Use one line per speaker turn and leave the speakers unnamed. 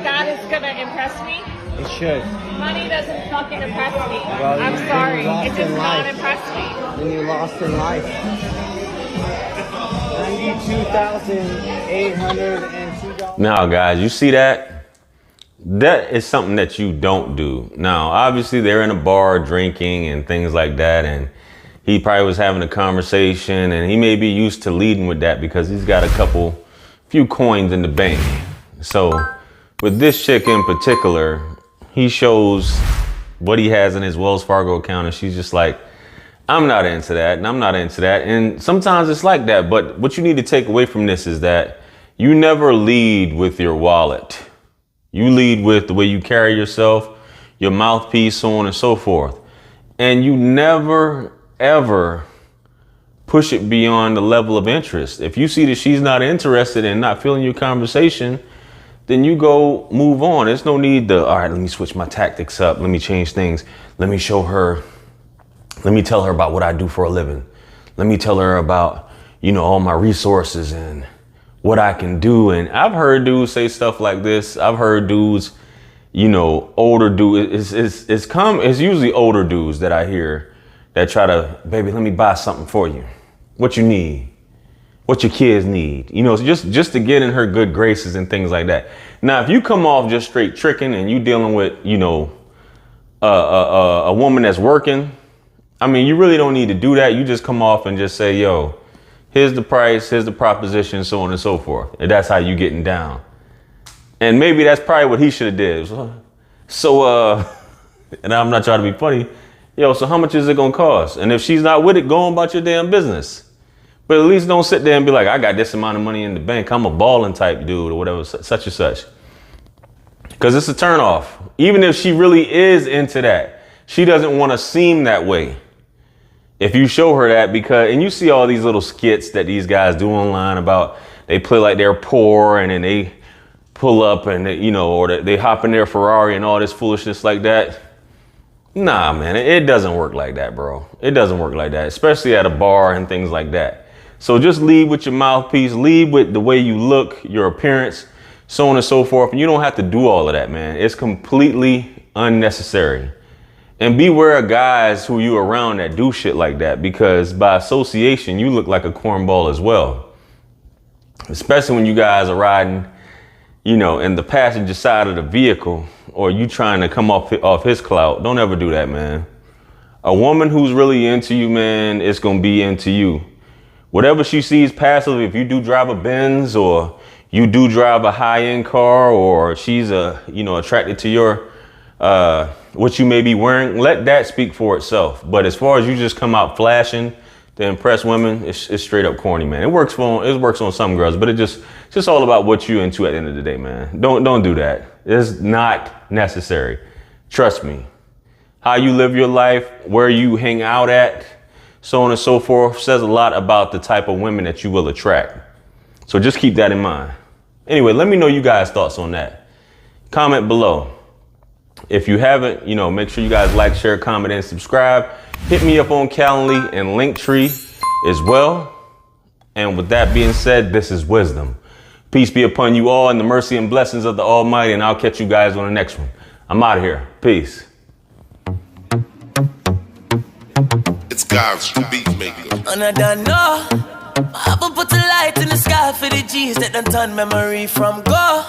that is gonna impress me?
It should.
Money doesn't fucking impress me.
Well,
I'm sorry. It does not
life.
impress me.
Then you're lost in life. 92,802
Now, guys, you see that? That is something that you don't do. Now, obviously, they're in a bar drinking and things like that, and he probably was having a conversation, and he may be used to leading with that because he's got a few coins in the bank. So, with this chick in particular, he shows what he has in his Wells Fargo account, and she's just like, I'm not into that, and I'm not into that. And sometimes it's like that, but what you need to take away from this is that you never lead with your wallet. You lead with the way you carry yourself, your mouthpiece, so on and so forth. And you never, ever push it beyond the level of interest. If you see that she's not interested and not feeling your conversation, then you go move on. There's no need to, all right, let me switch my tactics up. Let me change things. Let me tell her about what I do for a living. Let me tell her about, all my resources and what I can do. And I've heard dudes say stuff like this. I've heard dudes, older dudes. It's usually older dudes that I hear that try to, baby, let me buy something for you. What you need, what your kids need, just to get in her good graces and things like that. Now, if you come off just straight tricking and you dealing with, a woman that's working, I mean, you really don't need to do that. You just come off and just say, yo, here's the price, here's the proposition, so on and so forth. And that's how you getting down. And maybe that's probably what he should have did. So, and I'm not trying to be funny. Yo, so how much is it gonna cost? And if she's not with it, go on about your damn business. But at least don't sit there and be like, I got this amount of money in the bank. I'm a balling type dude or whatever, such and such. Because it's a turnoff. Even if she really is into that, she doesn't want to seem that way. If you show her that, and you see all these little skits that these guys do online about, they play like they're poor and then they pull up and or they hop in their Ferrari and all this foolishness like that. Nah, man, it doesn't work like that, bro. It doesn't work like that, especially at a bar and things like that. So just lead with your mouthpiece, lead with the way you look, your appearance, so on and so forth. And you don't have to do all of that, man. It's completely unnecessary. And beware of guys who you around that do shit like that, because by association, you look like a cornball as well. Especially when you guys are riding, in the passenger side of the vehicle, or you trying to come off his clout. Don't ever do that, man. A woman who's really into you, man, is going to be into you. Whatever she sees passively, if you do drive a Benz or you do drive a high-end car, or she's attracted to your what you may be wearing, let that speak for itself. But as far as you just come out flashing to impress women, it's straight up corny, man. It works on some girls, but it's just all about what you into at the end of the day, man. Don't do that. It's not necessary. Trust me. How you live your life, where you hang out at, so on and so forth, says a lot about the type of women that you will attract. So just keep that in mind. Anyway, let me know you guys' thoughts on that. Comment below. If you haven't, make sure you guys like, share, comment, and subscribe. Hit me up on Calendly and Linktree as well. And with that being said, this is Wisdom. Peace be upon you all and the mercy and blessings of the Almighty. And I'll catch you guys on the next one. I'm out of here. Peace.
It's God's beat maker.
And I don't know. I haven't put a light in the sky for the G's that done turn memory from go.